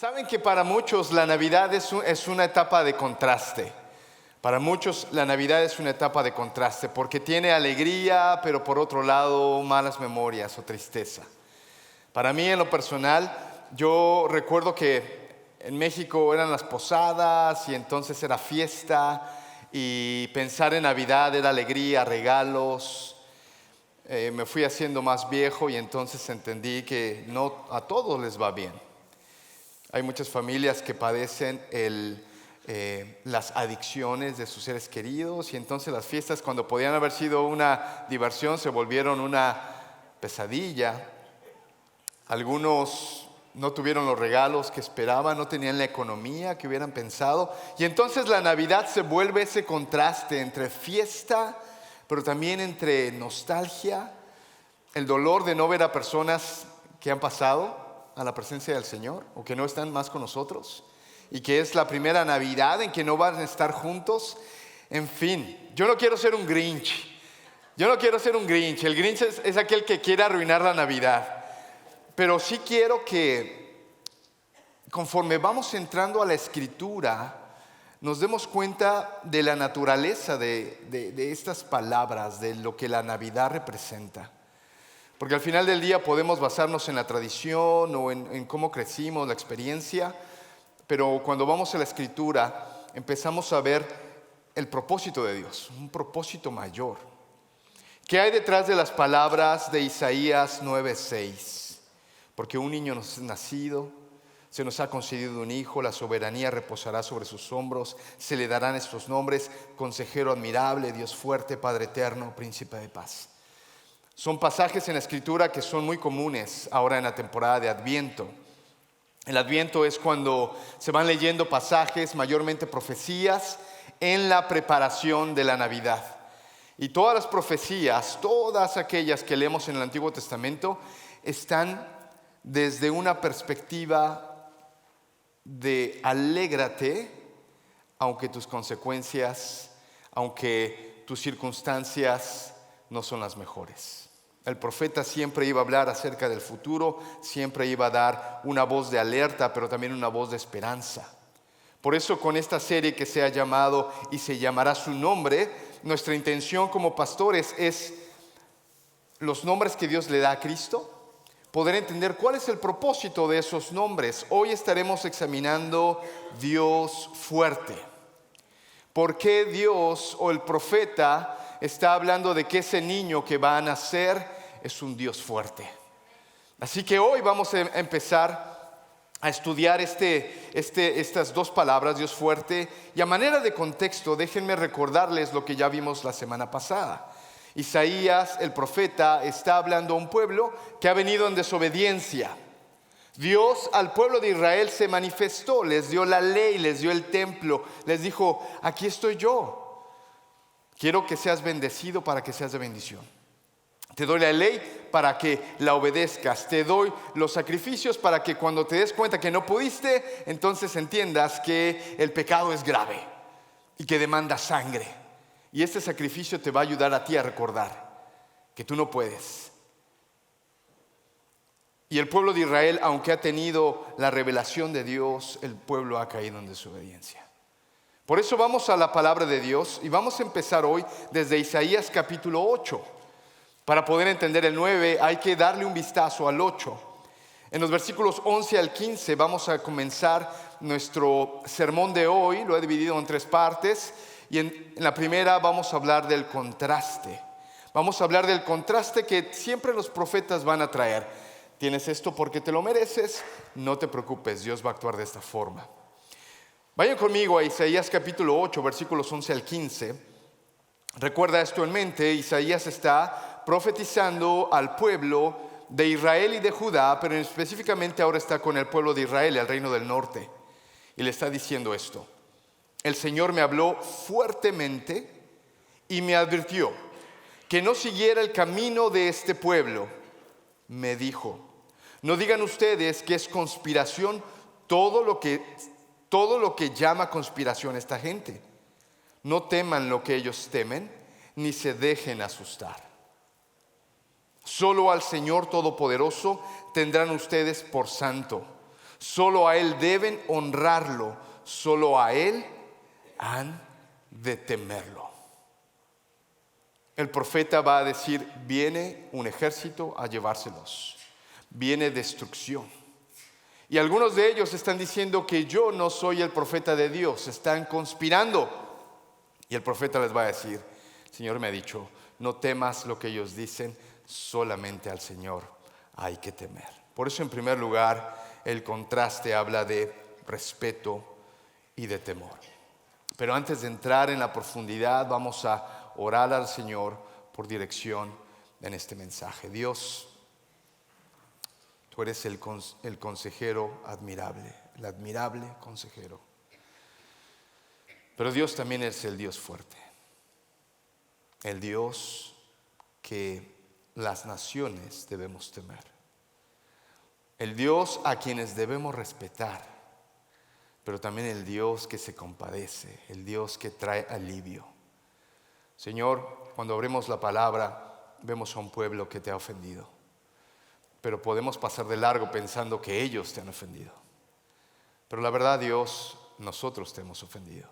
Saben que para muchos la Navidad es una etapa de contraste. Para muchos la Navidad es una etapa de contraste porque tiene alegría, pero por otro lado malas memorias o tristeza. Para mí en lo personal, yo recuerdo que en México eran las posadas y entonces era fiesta y pensar en Navidad era alegría, regalos. Me fui haciendo más viejo y entonces entendí que no a todos les va bien. Hay muchas familias que padecen las adicciones de sus seres queridos y entonces las fiestas, cuando podían haber sido una diversión, se volvieron una pesadilla. Algunos no tuvieron los regalos que esperaban, no tenían la economía que hubieran pensado. Y entonces la Navidad se vuelve ese contraste entre fiesta, pero también entre nostalgia, el dolor de no ver a personas que han pasado a la presencia del Señor o que no están más con nosotros y que es la primera Navidad en que no van a estar juntos. En fin, yo no quiero ser un Grinch. El Grinch es aquel que quiere arruinar la Navidad. Pero sí quiero que conforme vamos entrando a la Escritura nos demos cuenta de la naturaleza de estas palabras, de lo que la Navidad representa. Porque al final del día podemos basarnos en la tradición o en cómo crecimos, la experiencia, pero cuando vamos a la Escritura empezamos a ver el propósito de Dios, un propósito mayor. ¿Qué hay detrás de las palabras de Isaías 9:6? Porque un niño nos es nacido, se nos ha concedido un hijo, la soberanía reposará sobre sus hombros, se le darán estos nombres: Consejero admirable, Dios fuerte, Padre eterno, Príncipe de paz. Son pasajes en la Escritura que son muy comunes ahora en la temporada de Adviento. El Adviento es cuando se van leyendo pasajes, mayormente profecías, en la preparación de la Navidad. Y todas las profecías, todas aquellas que leemos en el Antiguo Testamento, están desde una perspectiva de alégrate, aunque tus consecuencias, aunque tus circunstancias no son las mejores. El profeta siempre iba a hablar acerca del futuro, siempre iba a dar una voz de alerta, pero también una voz de esperanza. Por eso con esta serie que se ha llamado Y se llamará su nombre, nuestra intención como pastores es los nombres que Dios le da a Cristo, poder entender cuál es el propósito de esos nombres. Hoy estaremos examinando Dios fuerte. ¿Por qué Dios o el profeta está hablando de que ese niño que va a nacer es un Dios fuerte? Así que hoy vamos a empezar a estudiar estas dos palabras, Dios fuerte. Y a manera de contexto, déjenme recordarles lo que ya vimos la semana pasada. Isaías, el profeta, está hablando a un pueblo que ha venido en desobediencia. Dios al pueblo de Israel se manifestó, les dio la ley, les dio el templo, les dijo: aquí estoy yo, quiero que seas bendecido para que seas de bendición. Te doy la ley para que la obedezcas, te doy los sacrificios para que cuando te des cuenta que no pudiste, entonces entiendas que el pecado es grave y que demanda sangre. Y este sacrificio te va a ayudar a ti a recordar que tú no puedes. Y el pueblo de Israel, aunque ha tenido la revelación de Dios, el pueblo ha caído en desobediencia. Por eso vamos a la palabra de Dios y vamos a empezar hoy desde Isaías capítulo 8. Para poder entender el 9 hay que darle un vistazo al 8. En los versículos 11 al 15 vamos a comenzar nuestro sermón de hoy. Lo he dividido en 3 partes. Y en la primera vamos a hablar del contraste. Vamos a hablar del contraste que siempre los profetas van a traer. Tienes esto porque te lo mereces, no te preocupes, Dios va a actuar de esta forma. Vayan conmigo a Isaías capítulo 8, versículos 11 al 15. Recuerda esto en mente: Isaías está profetizando al pueblo de Israel y de Judá, pero específicamente ahora está con el pueblo de Israel, el reino del norte. Y le está diciendo esto: el Señor me habló fuertemente y me advirtió que no siguiera el camino de este pueblo. Me dijo: no digan ustedes que es conspiración todo lo que llama conspiración esta gente. No teman lo que ellos temen, ni se dejen asustar. Solo al Señor Todopoderoso tendrán ustedes por santo. Solo a Él deben honrarlo, solo a Él han de temerlo. El profeta va a decir, viene un ejército a llevárselos, viene destrucción. Y algunos de ellos están diciendo que yo no soy el profeta de Dios, están conspirando. Y el profeta les va a decir, el Señor me ha dicho, no temas lo que ellos dicen, solamente al Señor hay que temer. Por eso, en primer lugar, el contraste habla de respeto y de temor. Pero antes de entrar en la profundidad, vamos a orar al Señor por dirección en este mensaje. Dios, tú eres el consejero admirable, el admirable consejero. Pero Dios también es el Dios fuerte, el Dios que las naciones debemos temer, el Dios a quienes debemos respetar, pero también el Dios que se compadece, el Dios que trae alivio. Señor, cuando abrimos la palabra, vemos a un pueblo que te ha ofendido, pero podemos pasar de largo pensando que ellos te han ofendido. Pero la verdad, Dios, nosotros te hemos ofendido.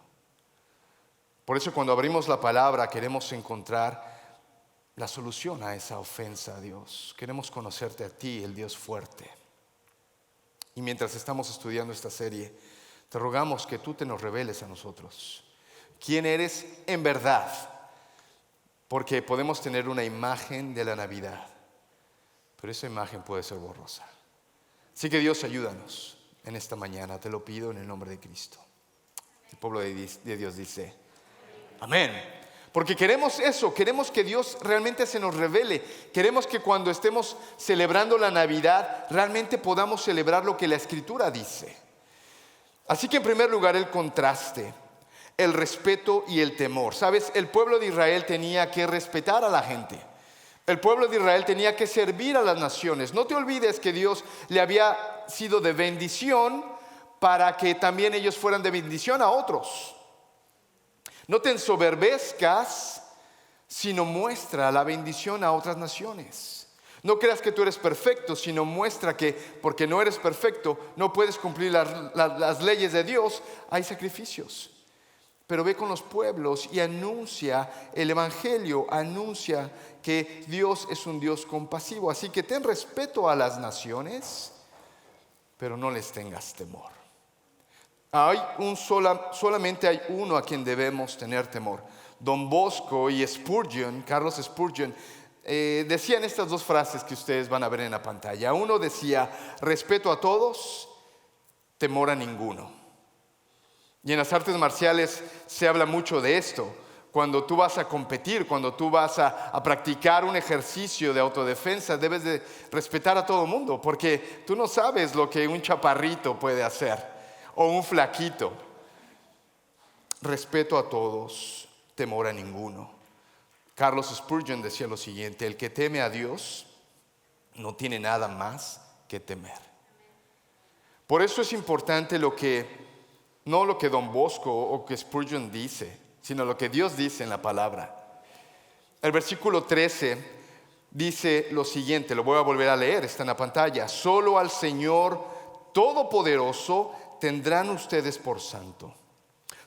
Por eso cuando abrimos la palabra queremos encontrar la solución a esa ofensa, Dios. Queremos conocerte a ti, el Dios fuerte. Y mientras estamos estudiando esta serie, te rogamos que tú te nos reveles a nosotros quién eres en verdad, porque podemos tener una imagen de la Navidad, pero esa imagen puede ser borrosa. Así que Dios, ayúdanos en esta mañana, te lo pido en el nombre de Cristo. El pueblo de Dios dice amén. Porque queremos eso, queremos que Dios realmente se nos revele. Queremos que cuando estemos celebrando la Navidad, realmente podamos celebrar lo que la Escritura dice. Así que en primer lugar, el contraste, el respeto y el temor. ¿Sabes? El pueblo de Israel tenía que respetar a la gente. El pueblo de Israel tenía que servir a las naciones. No te olvides que Dios le había sido de bendición para que también ellos fueran de bendición a otros. No te ensoberbezcas, sino muestra la bendición a otras naciones. No creas que tú eres perfecto, sino muestra que porque no eres perfecto, no puedes cumplir las leyes de Dios, hay sacrificios. Pero ve con los pueblos y anuncia el evangelio, anuncia que Dios es un Dios compasivo. Así que ten respeto a las naciones, pero no les tengas temor. Solamente hay uno a quien debemos tener temor. Don Bosco y Spurgeon, Carlos Spurgeon, decían estas dos frases que ustedes van a ver en la pantalla. Uno decía, respeto a todos, temor a ninguno. Y en las artes marciales se habla mucho de esto. Cuando tú vas a competir, cuando tú vas a practicar un ejercicio de autodefensa, debes de respetar a todo el mundo, porque tú no sabes lo que un chaparrito puede hacer o un flaquito. Respeto a todos, temor a ninguno. Carlos Spurgeon decía lo siguiente: el que teme a Dios no tiene nada más que temer. Por eso es importante no lo que Don Bosco o que Spurgeon dice, sino lo que Dios dice en la palabra. El versículo 13 dice lo siguiente, lo voy a volver a leer, está en la pantalla: solo al Señor Todopoderoso tendrán ustedes por santo.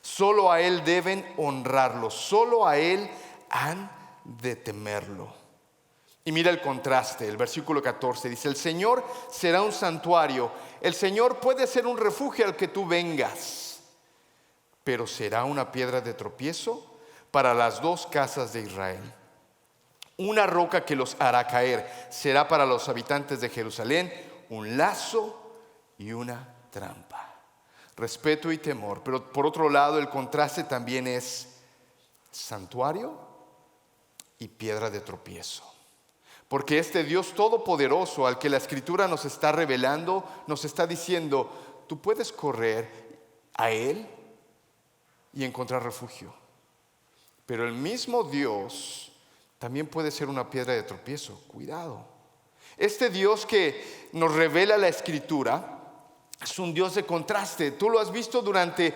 Solo a Él deben honrarlo, solo a Él han de temerlo. Y mira el contraste, el versículo 14 dice: el Señor será un santuario. El Señor puede ser un refugio al que tú vengas, pero será una piedra de tropiezo para las dos casas de Israel. Una roca que los hará caer. Será para los habitantes de Jerusalén un lazo y una trampa. Respeto y temor. Pero por otro lado, el contraste también es santuario y piedra de tropiezo. Porque este Dios todopoderoso al que la Escritura nos está revelando, nos está diciendo: tú puedes correr a Él y encontrar refugio. Pero el mismo Dios también puede ser una piedra de tropiezo. Cuidado. Este Dios que nos revela la Escritura es un Dios de contraste. Tú lo has visto durante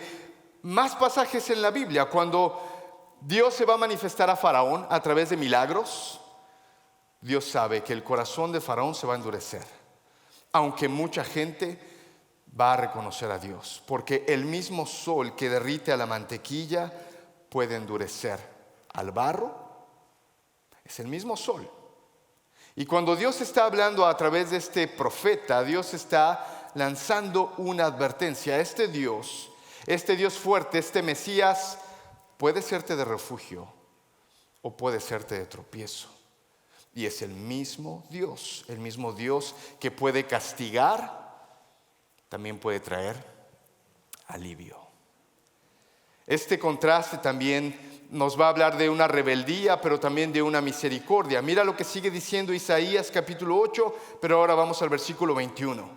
más pasajes en la Biblia. Cuando Dios se va a manifestar a Faraón a través de milagros, Dios sabe que el corazón de Faraón se va a endurecer. Aunque mucha gente va a reconocer a Dios, porque el mismo sol que derrite a la mantequilla puede endurecer al barro. Es el mismo sol. Y cuando Dios está hablando a través de este profeta, Dios está lanzando una advertencia. Este Dios fuerte, este Mesías, puede serte de refugio o puede serte de tropiezo. Y es el mismo Dios que puede castigar, también puede traer alivio. Este contraste también nos va a hablar de una rebeldía, pero también de una misericordia. Mira lo que sigue diciendo Isaías capítulo 8, pero ahora vamos al versículo 21.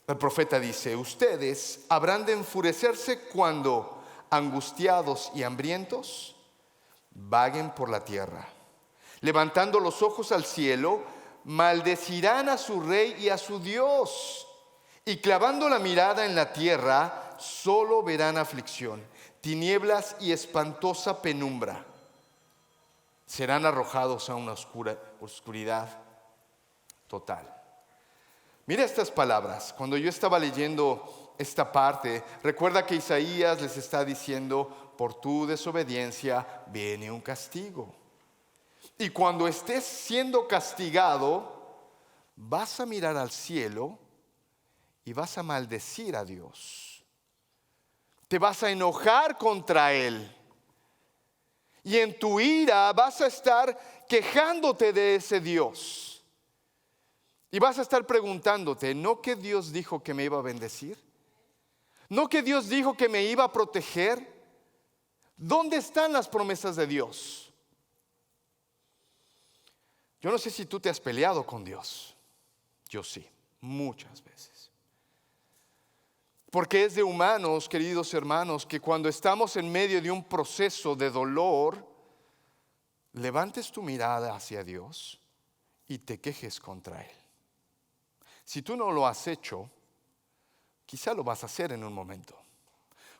El profeta dice: ustedes habrán de enfurecerse cuando, angustiados y hambrientos, vaguen por la tierra. Levantando los ojos al cielo, maldecirán a su rey y a su Dios. Y clavando la mirada en la tierra, solo verán aflicción, tinieblas y espantosa penumbra. Serán arrojados a una oscuridad total. Mira estas palabras. Cuando yo estaba leyendo esta parte, recuerda que Isaías les está diciendo: por tu desobediencia viene un castigo. Y cuando estés siendo castigado, vas a mirar al cielo y vas a maldecir a Dios. Te vas a enojar contra Él. Y en tu ira vas a estar quejándote de ese Dios. Y vas a estar preguntándote: ¿no que Dios dijo que me iba a bendecir? ¿No que Dios dijo que me iba a proteger? ¿Dónde están las promesas de Dios? Yo no sé si tú te has peleado con Dios. Yo sí, muchas veces. Porque es de humanos, queridos hermanos, que cuando estamos en medio de un proceso de dolor, levantes tu mirada hacia Dios y te quejes contra Él. Si tú no lo has hecho, quizá lo vas a hacer en un momento.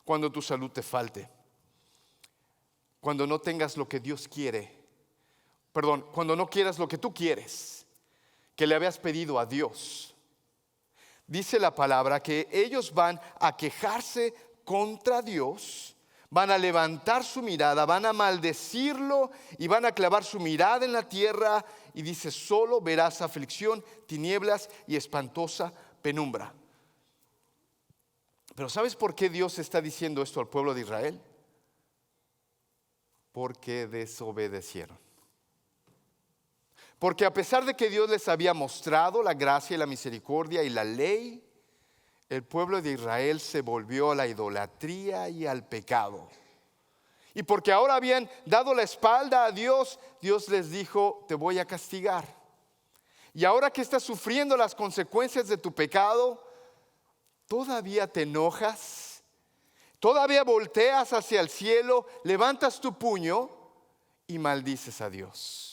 Cuando tu salud te falte, cuando no tengas lo que Dios quiere, cuando no quieras lo que tú quieres, que le habías pedido a Dios. Dice la palabra que ellos van a quejarse contra Dios, van a levantar su mirada, van a maldecirlo y van a clavar su mirada en la tierra. Y dice: solo verás aflicción, tinieblas y espantosa penumbra. Pero ¿sabes por qué Dios está diciendo esto al pueblo de Israel? Porque desobedecieron. Porque a pesar de que Dios les había mostrado la gracia y la misericordia y la ley, el pueblo de Israel se volvió a la idolatría y al pecado. Y porque ahora habían dado la espalda a Dios, Dios les dijo: te voy a castigar. Y ahora que estás sufriendo las consecuencias de tu pecado, ¿todavía te enojas? ¿Todavía volteas hacia el cielo, levantas tu puño y maldices a Dios?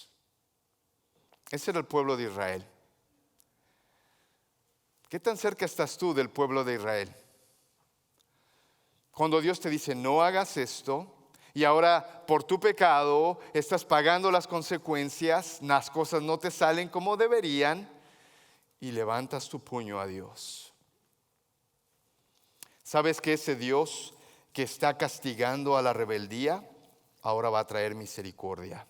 Ese era el pueblo de Israel. ¿Qué tan cerca estás tú del pueblo de Israel? Cuando Dios te dice: no hagas esto, y ahora por tu pecado estás pagando las consecuencias, las cosas no te salen como deberían, y levantas tu puño a Dios. ¿Sabes que ese Dios que está castigando a la rebeldía ahora va a traer misericordia?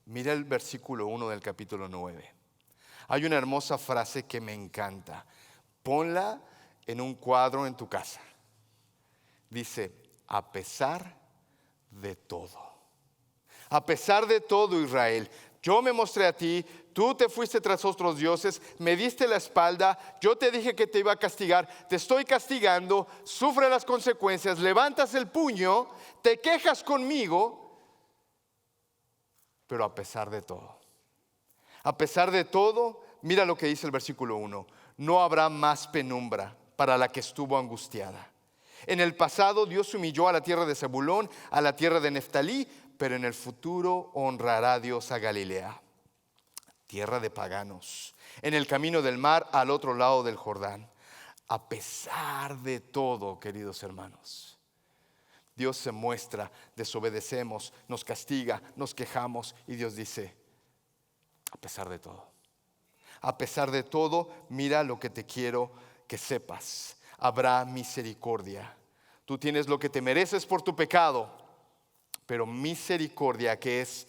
Mira el versículo 1 del capítulo 9. Hay una hermosa frase que me encanta. Ponla en un cuadro en tu casa. Dice: a pesar de todo. A pesar de todo, Israel, yo me mostré a ti, tú te fuiste tras otros dioses, me diste la espalda, yo te dije que te iba a castigar, te estoy castigando, sufre las consecuencias, levantas el puño, te quejas conmigo. Pero a pesar de todo, mira lo que dice el versículo 1. No habrá más penumbra para la que estuvo angustiada. En el pasado Dios humilló a la tierra de Zebulón, a la tierra de Neftalí, pero en el futuro honrará Dios a Galilea, tierra de paganos, en el camino del mar al otro lado del Jordán. A pesar de todo, queridos hermanos, Dios se muestra, desobedecemos, nos castiga, nos quejamos, y Dios dice: a pesar de todo, mira lo que te quiero que sepas, habrá misericordia. Tú tienes lo que te mereces por tu pecado, pero misericordia, que es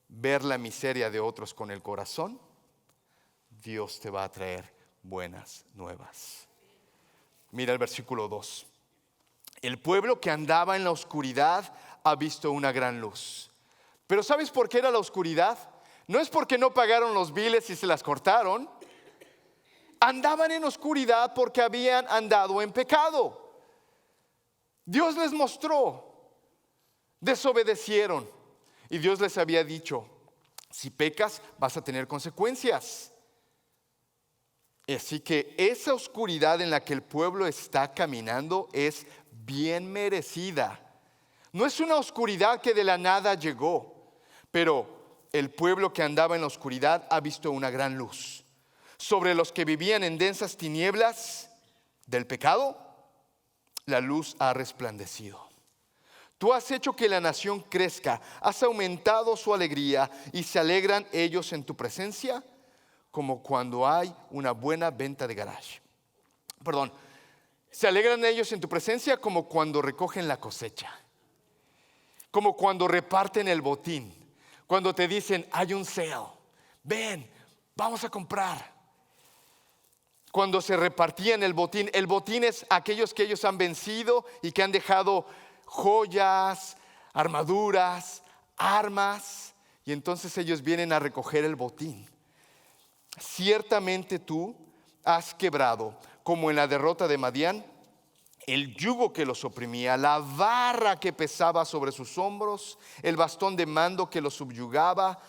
ver la miseria de otros con el corazón, Dios te va a traer buenas nuevas. Mira el versículo 2. El pueblo que andaba en la oscuridad ha visto una gran luz. Pero ¿sabes por qué era la oscuridad? No es porque no pagaron los biles y se las cortaron. Andaban en oscuridad porque habían andado en pecado. Dios les mostró, desobedecieron. Y Dios les había dicho, si pecas vas a tener consecuencias. Así que esa oscuridad en la que el pueblo está caminando es bien merecida. No es una oscuridad que de la nada llegó, pero el pueblo que andaba en la oscuridad ha visto una gran luz. Sobre los que vivían en densas tinieblas del pecado, la luz ha resplandecido. Tú has hecho que la nación crezca, has aumentado su alegría y se alegran ellos en tu presencia como cuando hay una buena venta de garage. Se alegran ellos en tu presencia como cuando recogen la cosecha, como cuando reparten el botín, cuando te dicen hay un sale, ven, vamos a comprar. Cuando se repartían el botín es aquellos que ellos han vencido y que han dejado joyas, armaduras, armas, y entonces ellos vienen a recoger el botín. Ciertamente tú has quebrado, como en la derrota de Madián, el yugo que los oprimía, la barra que pesaba sobre sus hombros, el bastón de mando que los subyugaba,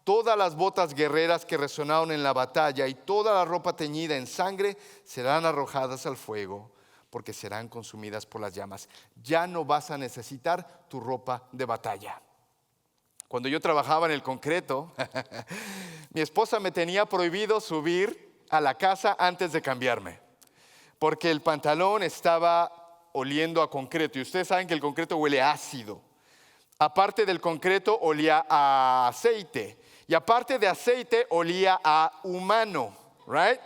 todas las botas guerreras que resonaron en la batalla y toda la ropa teñida en sangre serán arrojadas al fuego, porque serán consumidas por las llamas. Ya no vas a necesitar tu ropa de batalla. Cuando yo trabajaba en el concreto, mi esposa me tenía prohibido subir a la casa antes de cambiarme, porque el pantalón estaba oliendo a concreto, y ustedes saben que el concreto huele ácido. Aparte del concreto olía a aceite, y aparte de aceite olía a humano, right?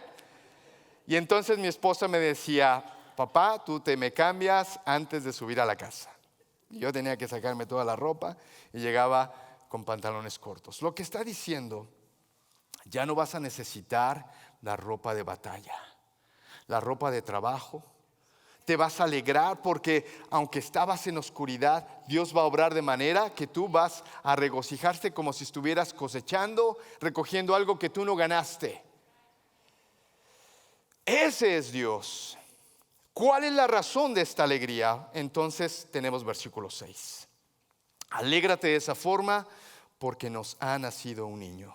Y entonces mi esposa me decía, papá, tú te me cambias antes de subir a la casa. Y yo tenía que sacarme toda la ropa y llegaba con pantalones cortos. Lo que está diciendo, ya no vas a necesitar la ropa de batalla, la ropa de trabajo. Te vas a alegrar porque aunque estabas en oscuridad, Dios va a obrar de manera que tú vas a regocijarte como si estuvieras cosechando, recogiendo algo que tú no ganaste. Ese es Dios. ¿Cuál es la razón de esta alegría? Entonces tenemos versículo 6. Alégrate de esa forma porque nos ha nacido un niño.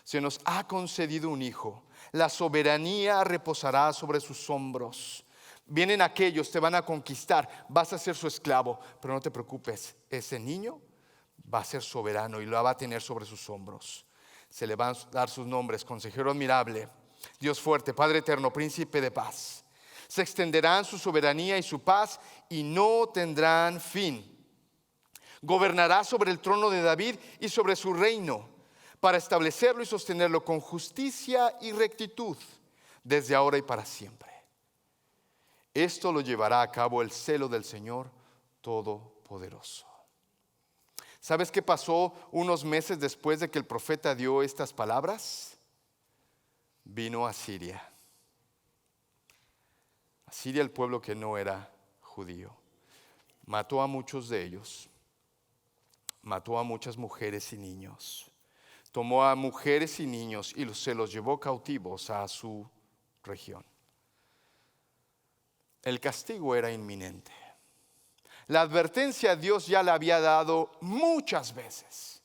Se nos ha concedido un hijo. La soberanía reposará sobre sus hombros. Vienen aquellos, te van a conquistar, vas a ser su esclavo, pero no te preocupes, ese niño va a ser soberano y lo va a tener sobre sus hombros. Se le van a dar sus nombres: Consejero admirable, Dios fuerte, Padre eterno, Príncipe de paz. Se extenderán su soberanía y su paz y no tendrán fin. Gobernará sobre el trono de David y sobre su reino, para establecerlo y sostenerlo con justicia y rectitud, desde ahora y para siempre. Esto lo llevará a cabo el celo del Señor Todopoderoso. ¿Sabes qué pasó unos meses después de que el profeta dio estas palabras? Vino a Siria. Asiria, el pueblo que no era judío. Mató a muchos de ellos. Mató a muchas mujeres y niños. Tomó a mujeres y niños y se los llevó cautivos a su región. El castigo era inminente. La advertencia Dios ya la había dado muchas veces.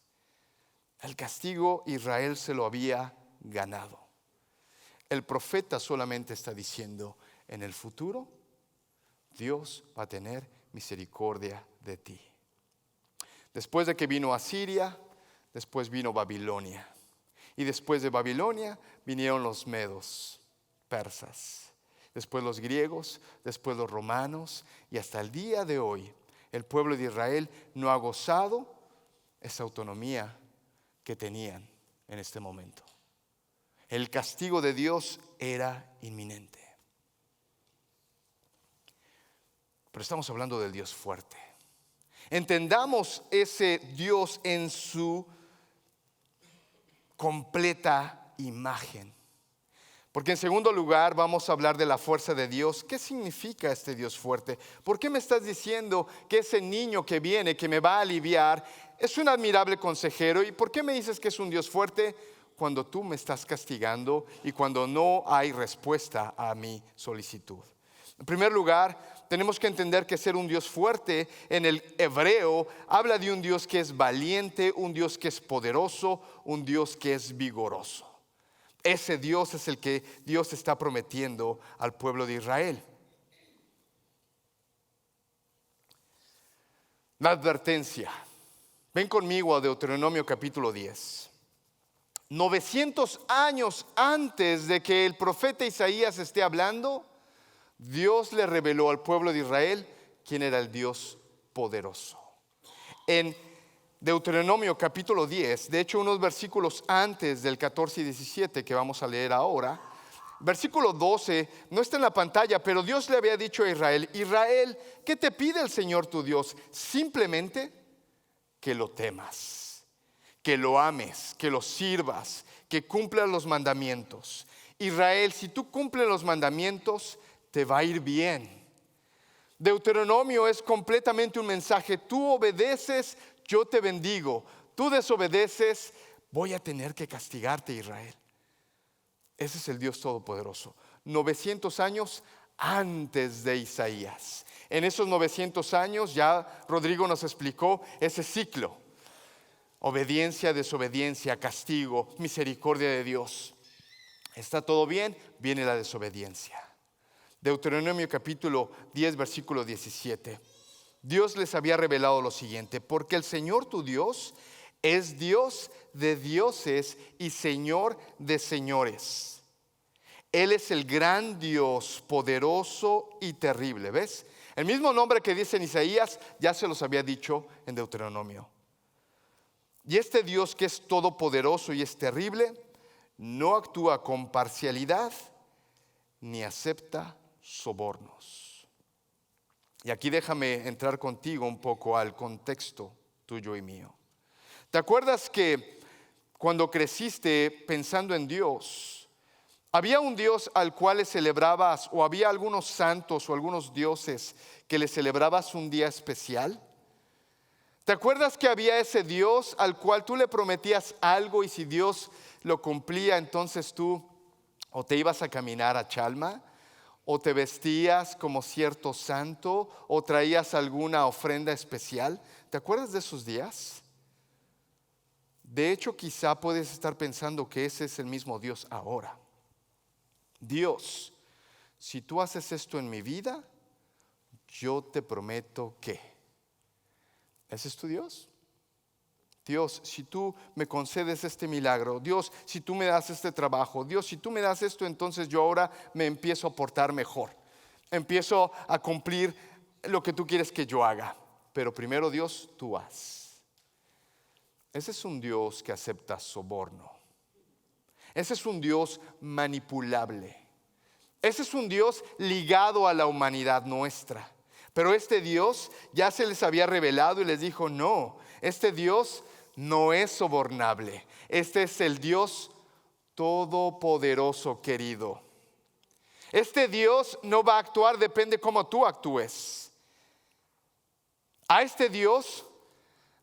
El castigo Israel se lo había ganado. El profeta solamente está diciendo, en el futuro Dios va a tener misericordia de ti. Después de que vino Asiria, después vino Babilonia. Y después de Babilonia vinieron los medos, persas. Después los griegos, después los romanos, y hasta el día de hoy el pueblo de Israel no ha gozado esa autonomía que tenían en este momento. El castigo de Dios era inminente. pero estamos hablando del Dios fuerte. Entendamos ese Dios en su completa imagen. Porque en segundo lugar vamos a hablar de la fuerza de Dios. ¿Qué significa este Dios fuerte? ¿Por qué me estás diciendo que ese niño que viene, que me va a aliviar, es un admirable consejero? ¿Y por qué me dices que es un Dios fuerte cuando tú me estás castigando y cuando no hay respuesta a mi solicitud? En primer lugar, tenemos que entender que ser un Dios fuerte en el hebreo habla de un Dios que es valiente, un Dios que es poderoso, un Dios que es vigoroso. Ese Dios es el que Dios está prometiendo al pueblo de Israel. La advertencia. Ven conmigo a Deuteronomio capítulo 10. 900 años antes de que el profeta Isaías esté hablando, Dios le reveló al pueblo de Israel quién era el Dios poderoso. En Deuteronomio capítulo 10, de hecho unos versículos antes del 14 y 17 que vamos a leer ahora, versículo 12 no está en la pantalla, pero Dios le había dicho a Israel: Israel, ¿qué te pide el Señor tu Dios? Simplemente que lo temas, que lo ames, que lo sirvas, que cumplas los mandamientos. Israel, si tú cumples los mandamientos, te va a ir bien. Deuteronomio es completamente un mensaje: tú obedeces, yo te bendigo; tú desobedeces, voy a tener que castigarte, Israel. Ese es el Dios todopoderoso. 900 años antes de Isaías. En esos 900 años ya Rodrigo nos explicó ese ciclo: obediencia, desobediencia, castigo, misericordia de Dios. ¿Está todo bien? Viene la desobediencia. Deuteronomio capítulo 10 versículo 17. Dios les había revelado lo siguiente: porque el Señor tu Dios es Dios de dioses y Señor de señores. Él es el gran Dios, poderoso y terrible. ¿Ves? El mismo nombre que dice en Isaías ya se los había dicho en Deuteronomio. Y este Dios, que es todopoderoso y es terrible, no actúa con parcialidad ni acepta sobornos. Y aquí déjame entrar contigo un poco al contexto tuyo y mío. ¿Te acuerdas que cuando creciste pensando en Dios, había un Dios al cual le celebrabas, o había algunos santos o algunos dioses que le celebrabas un día especial? ¿Te acuerdas que había ese Dios al cual tú le prometías algo y si Dios lo cumplía, entonces tú o te ibas a caminar a Chalma, o te vestías como cierto santo, o traías alguna ofrenda especial? ¿Te acuerdas de esos días? De hecho, quizá puedes estar pensando que ese es el mismo Dios ahora. Dios, si tú haces esto en mi vida, yo te prometo que. ¿Ese es tu Dios? Dios, si tú me concedes este milagro, Dios, si tú me das este trabajo, Dios, si tú me das esto, entonces yo ahora me empiezo a portar mejor, empiezo a cumplir lo que tú quieres que yo haga. Pero primero, Dios, tú haz. Ese es un Dios que acepta soborno. Ese es un Dios manipulable. Ese es un Dios ligado a la humanidad nuestra. Pero este Dios ya se les había revelado y les dijo: no, este Dios no es sobornable. Este es el Dios todopoderoso, querido. Este Dios no va a actuar, depende cómo tú actúes. A este Dios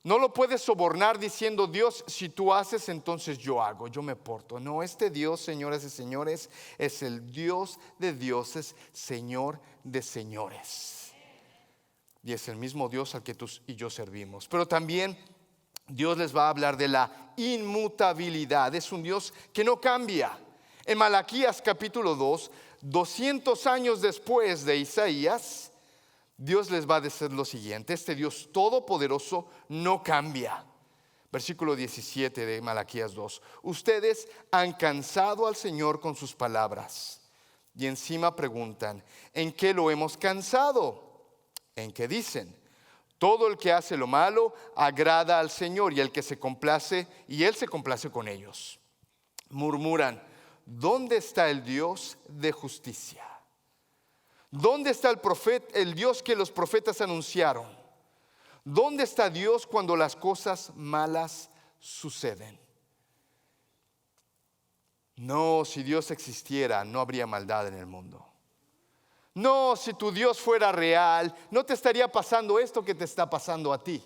no lo puedes sobornar diciendo: Dios, si tú haces, entonces yo hago, yo me porto. No, este Dios, señoras y señores, es el Dios de dioses, Señor de señores. Y es el mismo Dios al que tú y yo servimos. Pero también Dios les va a hablar de la inmutabilidad. Es un Dios que no cambia. En Malaquías capítulo 2, 200 años después de Isaías, Dios les va a decir lo siguiente: este Dios todopoderoso no cambia. Versículo 17 de Malaquías 2. Ustedes han cansado al Señor con sus palabras y encima preguntan: ¿en qué lo hemos cansado? En que dicen: todo el que hace lo malo agrada al Señor, y el que se complace, y Él se complace con ellos. Murmuran: ¿dónde está el Dios de justicia? ¿Dónde está el profeta, el Dios que los profetas anunciaron? ¿Dónde está Dios cuando las cosas malas suceden? No, si Dios existiera, no habría maldad en el mundo. No, si tu Dios fuera real, no te estaría pasando esto que te está pasando a ti.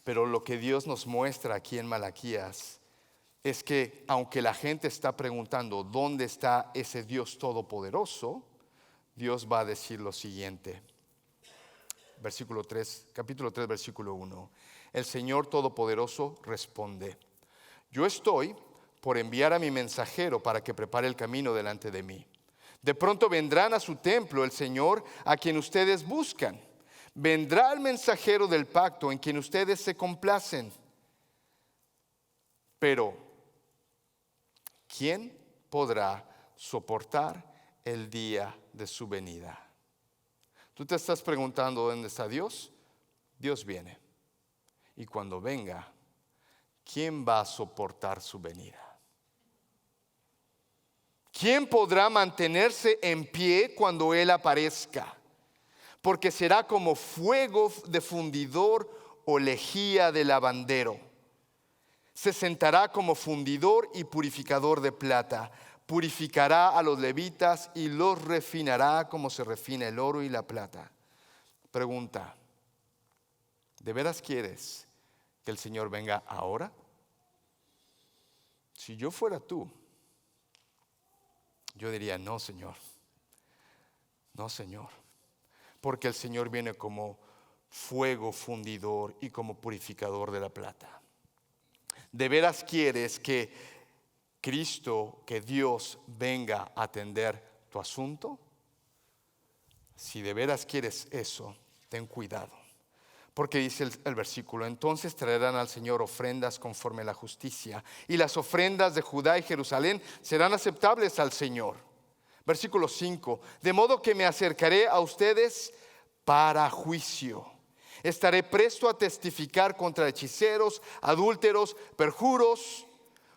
Pero lo que Dios nos muestra aquí en Malaquías es que aunque la gente está preguntando ¿dónde está ese Dios todopoderoso? Dios va a decir lo siguiente. Versículo 3, capítulo 3, versículo 1. El Señor Todopoderoso responde: yo estoy por enviar a mi mensajero para que prepare el camino delante de mí. De pronto vendrán a su templo el Señor a quien ustedes buscan. Vendrá el mensajero del pacto en quien ustedes se complacen. Pero, ¿quién podrá soportar el día de su venida? Tú te estás preguntando ¿dónde está Dios? Dios viene. Y cuando venga, ¿quién va a soportar su venida? ¿Quién podrá mantenerse en pie cuando Él aparezca? Porque será como fuego de fundidor o lejía de lavandero. Se sentará como fundidor y purificador de plata. Purificará a los levitas y los refinará como se refina el oro y la plata. Pregunta: ¿de veras quieres que el Señor venga ahora? Si yo fuera tú, yo diría no, Señor. No, Señor. Porque el Señor viene como fuego fundidor y como purificador de la plata. ¿De veras quieres que Cristo, que Dios venga a atender tu asunto? Si de veras quieres eso, ten cuidado. Porque dice el versículo: entonces traerán al Señor ofrendas conforme a la justicia, y las ofrendas de Judá y Jerusalén serán aceptables al Señor. Versículo 5: de modo que me acercaré a ustedes para juicio. Estaré presto a testificar contra hechiceros, adúlteros, perjuros,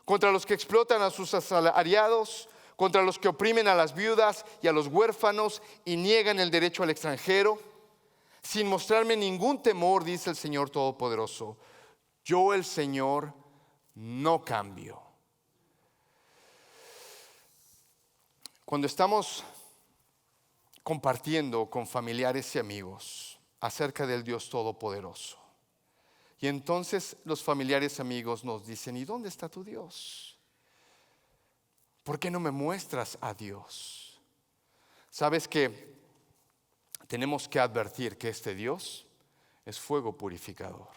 contra los que explotan a sus asalariados, contra los que oprimen a las viudas y a los huérfanos y niegan el derecho al extranjero, sin mostrarme ningún temor, dice el Señor Todopoderoso. Yo, el Señor, no cambio. Cuando estamos compartiendo con familiares y amigos acerca del Dios Todopoderoso, y entonces los familiares y amigos nos dicen: ¿y dónde está tu Dios? ¿Por qué no me muestras a Dios? ¿Sabes que tenemos que advertir que este Dios es fuego purificador?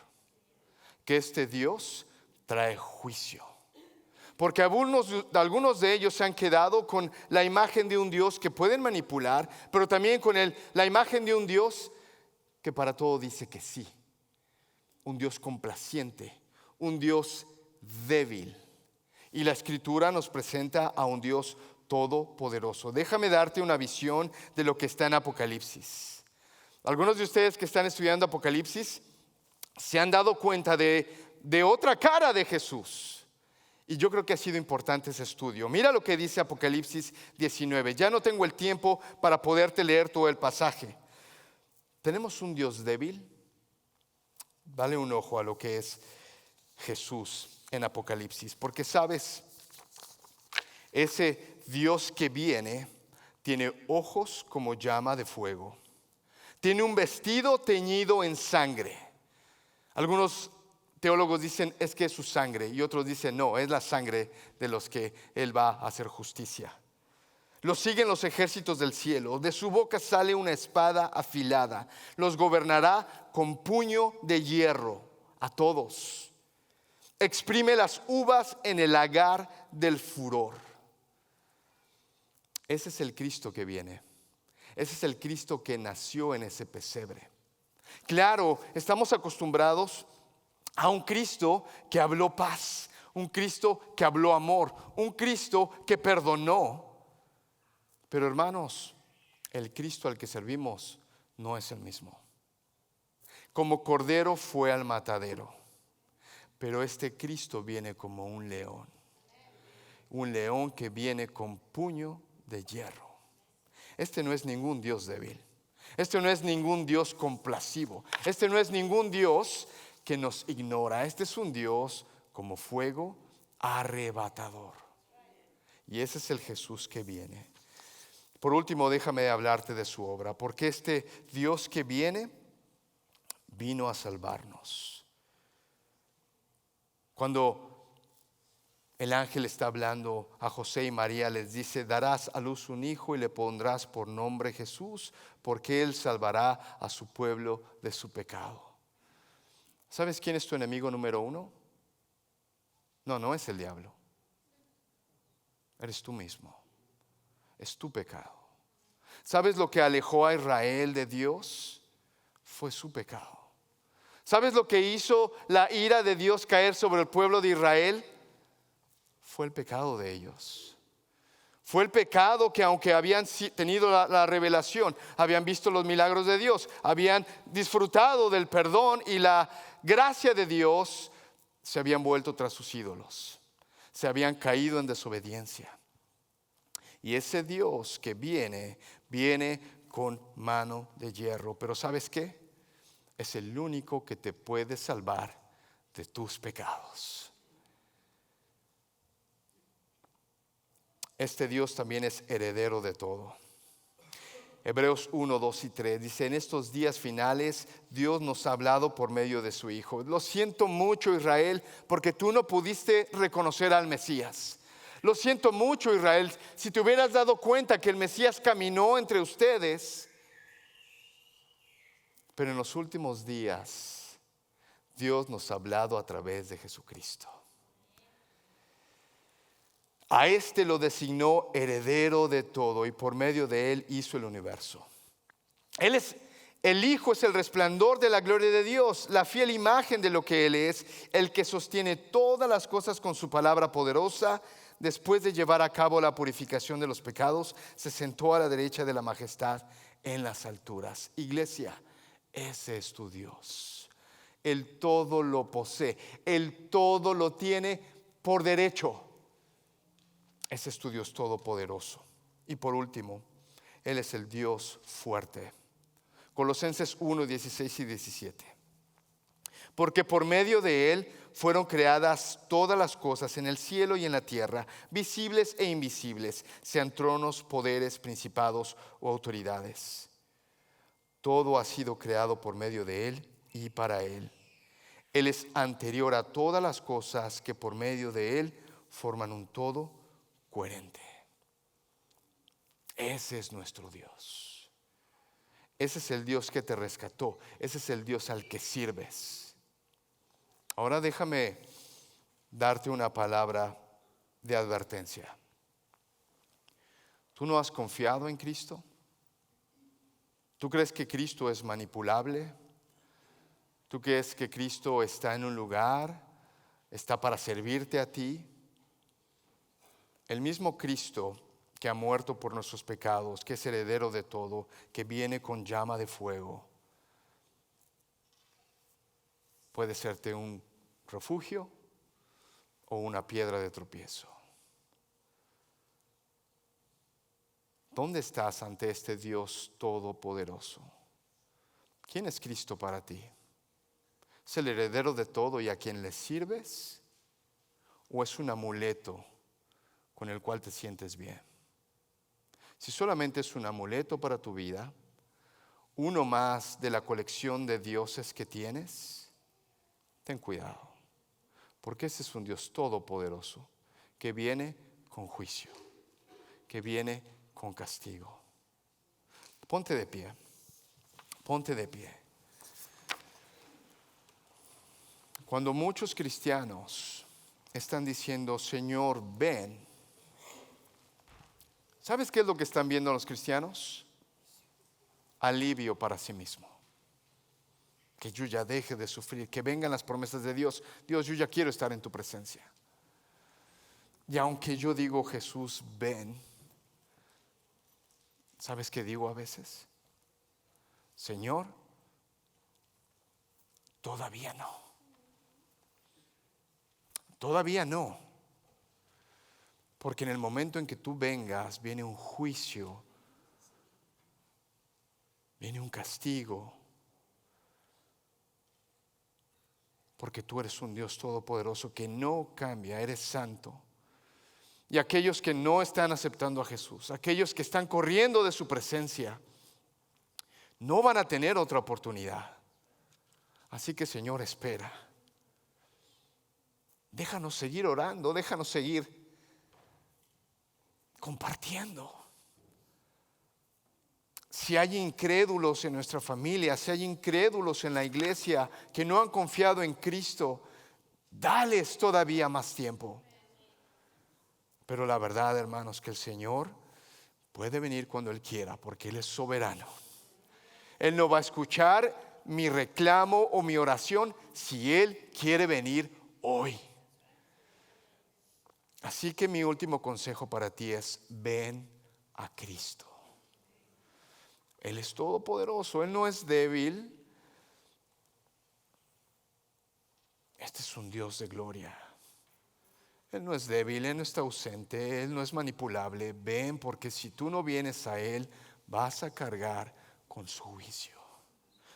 Que este Dios trae juicio. Porque algunos de ellos se han quedado con la imagen de un Dios que pueden manipular, pero también con la imagen de un Dios que para todo dice que sí. Un Dios complaciente, un Dios débil. Y la Escritura nos presenta a un Dios todopoderoso. Déjame darte una visión de lo que está en Apocalipsis. Algunos de ustedes que están estudiando Apocalipsis se han dado cuenta de otra cara de Jesús. Y yo creo que ha sido importante ese estudio. Mira lo que dice Apocalipsis 19. Ya no tengo el tiempo para poderte leer todo el pasaje. ¿Tenemos un Dios débil? Dale un ojo a lo que es Jesús en Apocalipsis. Porque sabes, ese Dios que viene tiene ojos como llama de fuego. Tiene un vestido teñido en sangre. Algunos teólogos dicen es que es su sangre, y otros dicen no, es la sangre de los que Él va a hacer justicia. Lo siguen los ejércitos del cielo. De su boca sale una espada afilada. Los gobernará con puño de hierro a todos. Exprime las uvas en el lagar del furor. Ese es el Cristo que viene. Ese es el Cristo que nació en ese pesebre. Claro, estamos acostumbrados a un Cristo que habló paz, un Cristo que habló amor, un Cristo que perdonó. Pero hermanos, el Cristo al que servimos no es el mismo. Como cordero fue al matadero, pero este Cristo viene como un león. un león que viene con puño de hierro. Este no es ningún Dios débil. Este no es ningún Dios complacivo. Este no es ningún Dios que nos ignora. Este es un Dios como fuego arrebatador. Y ese es el Jesús que viene. Por último, déjame hablarte de su obra, porque este Dios que viene vino a salvarnos. Cuando el ángel está hablando a José y María, les dice: darás a luz un hijo y le pondrás por nombre Jesús, porque él salvará a su pueblo de su pecado. ¿Sabes quién es tu enemigo número uno? No, no es el diablo. Eres tú mismo. Es tu pecado. ¿Sabes lo que alejó a Israel de Dios? Fue su pecado. ¿Sabes lo que hizo la ira de Dios caer sobre el pueblo de Israel? Fue el pecado de ellos. Fue el pecado que, aunque habían tenido la revelación, habían visto los milagros de Dios, habían disfrutado del perdón y la gracia de Dios, se habían vuelto tras sus ídolos. Se habían caído en desobediencia. Y ese Dios que viene con mano de hierro. Pero ¿sabes qué? Es el único que te puede salvar de tus pecados. Este Dios también es heredero de todo. Hebreos 1, 2 y 3 dice: en estos días finales Dios nos ha hablado por medio de su Hijo. Lo siento mucho, Israel, porque tú no pudiste reconocer al Mesías. Lo siento mucho, Israel, si te hubieras dado cuenta que el Mesías caminó entre ustedes. Pero en los últimos días Dios nos ha hablado a través de Jesucristo. A este lo designó heredero de todo y por medio de él hizo el universo. El Hijo es el resplandor de la gloria de Dios, la fiel imagen de lo que Él es, el que sostiene todas las cosas con su palabra poderosa. Después de llevar a cabo la purificación de los pecados, se sentó a la derecha de la majestad en las alturas. Iglesia, ese es tu Dios. Él todo lo posee, Él todo lo tiene por derecho. Ese es tu Dios todopoderoso. Y por último, Él es el Dios fuerte. Colosenses 1, 16 y 17. Porque por medio de Él fueron creadas todas las cosas en el cielo y en la tierra, visibles e invisibles, sean tronos, poderes, principados o autoridades. Todo ha sido creado por medio de Él y para Él. Él es anterior a todas las cosas, que por medio de Él forman un todo coherente. Ese es nuestro Dios. Ese es el Dios que te rescató. Ese es el Dios al que sirves. Ahora déjame darte una palabra de advertencia. ¿Tú no has confiado en Cristo? ¿Tú crees que Cristo es manipulable? ¿Tú crees que Cristo está en un lugar, está para servirte a ti? El mismo Cristo que ha muerto por nuestros pecados, que es heredero de todo, que viene con llama de fuego, puede serte un refugio o una piedra de tropiezo. ¿Dónde estás ante este Dios todopoderoso? ¿Quién es Cristo para ti? ¿Es el heredero de todo y a quien le sirves? ¿O es un amuleto con el cual te sientes bien? Si solamente es un amuleto para tu vida, uno más de la colección de dioses que tienes, ten cuidado. Porque ese es un Dios todopoderoso que viene con juicio, que viene con castigo. Ponte de pie, ponte de pie. Cuando muchos cristianos están diciendo: Señor, ven, ¿sabes qué es lo que están viendo los cristianos? Alivio para sí mismo. Que yo ya deje de sufrir, que vengan las promesas de Dios. Dios, yo ya quiero estar en tu presencia. Y aunque yo digo: Jesús, ven, ¿sabes qué digo a veces? Señor, todavía no. Todavía no. Porque en el momento en que tú vengas, viene un juicio, viene un castigo. Porque tú eres un Dios todopoderoso que no cambia, eres santo. Y aquellos que no están aceptando a Jesús, aquellos que están corriendo de su presencia, no van a tener otra oportunidad. Así que, Señor, espera. Déjanos seguir orando, déjanos seguir compartiendo. Si hay incrédulos en nuestra familia, si hay incrédulos en la iglesia que no han confiado en Cristo, dales todavía más tiempo. Pero la verdad, hermanos, que el Señor puede venir cuando Él quiera, porque Él es soberano. Él no va a escuchar mi reclamo o mi oración si Él quiere venir hoy. Así que mi último consejo para ti es: ven a Cristo. Él es todopoderoso, Él no es débil. Este es un Dios de gloria. Él no es débil, Él no está ausente, Él no es manipulable. Ven, porque si tú no vienes a Él, vas a cargar con su juicio.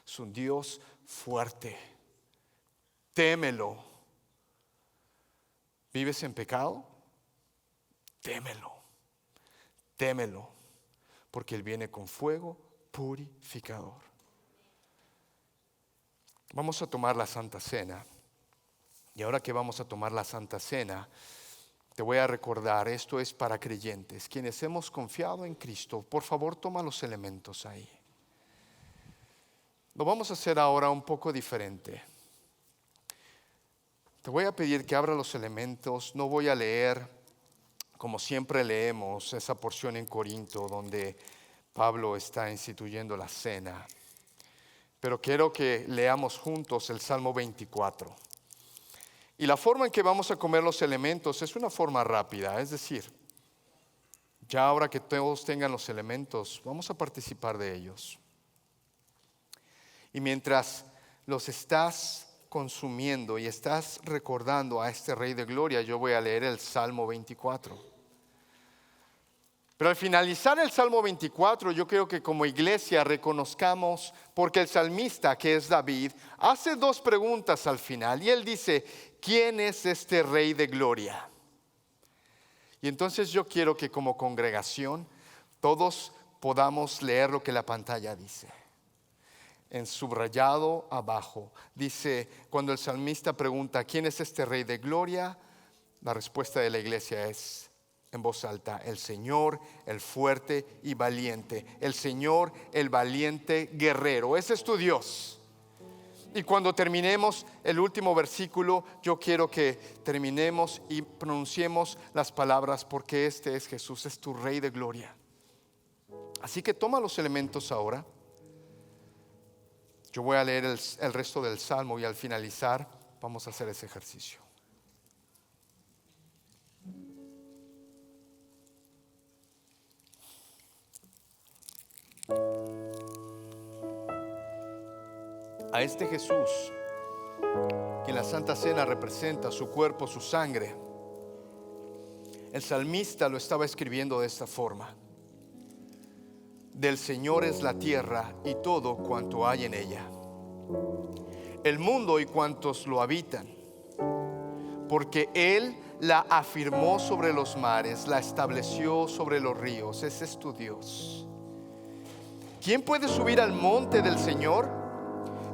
Es un Dios fuerte. Témelo. ¿Vives en pecado? Témelo. Témelo. Porque Él viene con fuego purificador. Vamos a tomar la Santa Cena. Y ahora que vamos a tomar la Santa Cena, te voy a recordar, esto es para creyentes, quienes hemos confiado en Cristo. Por favor, toma los elementos ahí. Lo vamos a hacer ahora un poco diferente. Te voy a pedir que abra los elementos. No voy a leer, como siempre leemos, esa porción en Corinto donde Pablo está instituyendo la cena. Pero quiero que leamos juntos el Salmo 24. Y la forma en que vamos a comer los elementos es una forma rápida. Es decir, ya ahora que todos tengan los elementos, vamos a participar de ellos. Y mientras los estás consumiendo y estás recordando a este Rey de Gloria, yo voy a leer el Salmo 24. Pero al finalizar el Salmo 24, yo creo que como iglesia reconozcamos, porque el salmista, que es David, hace dos preguntas al final. Y él dice: ¿quién es este Rey de Gloria? Y entonces yo quiero que como congregación todos podamos leer lo que la pantalla dice. En subrayado abajo dice, cuando el salmista pregunta: ¿quién es este Rey de Gloria? La respuesta de la iglesia es en voz alta: el Señor, el fuerte y valiente. El Señor, el valiente guerrero. Ese es tu Dios. Y cuando terminemos el último versículo, yo quiero que terminemos y pronunciemos las palabras: porque este es Jesús, es tu Rey de Gloria. Así que toma los elementos ahora. Yo voy a leer el resto del Salmo y al finalizar vamos a hacer ese ejercicio. A este Jesús, que en la Santa Cena representa su cuerpo, su sangre, el salmista lo estaba escribiendo de esta forma: del Señor es la tierra y todo cuanto hay en ella, el mundo y cuantos lo habitan, porque Él la afirmó sobre los mares, la estableció sobre los ríos. Ese es tu Dios. ¿Quién puede subir al monte del Señor?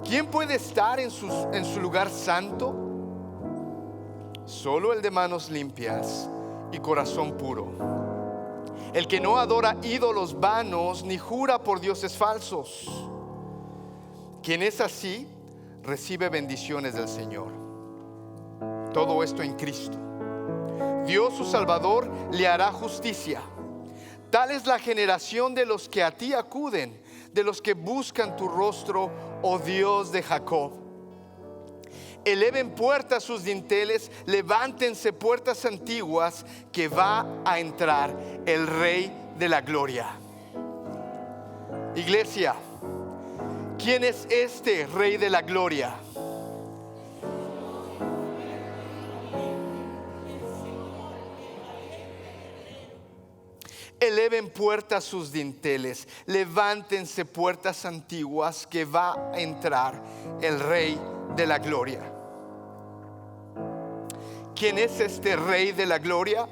¿Quién puede estar en su lugar santo? Solo el de manos limpias y corazón puro, el que no adora ídolos vanos ni jura por dioses falsos. Quien es así recibe bendiciones del Señor. Todo esto en Cristo. Dios su Salvador le hará justicia. Tal es la generación de los que a ti acuden, de los que buscan tu rostro, oh Dios de Jacob. Eleven puertas sus dinteles, levántense puertas antiguas, que va a entrar el Rey de la Gloria. Iglesia, ¿quién es este Rey de la Gloria? eleven puertas sus dinteles, levántense puertas antiguas, que va a entrar el Rey de la Gloria. ¿Quién es este Rey de la Gloria?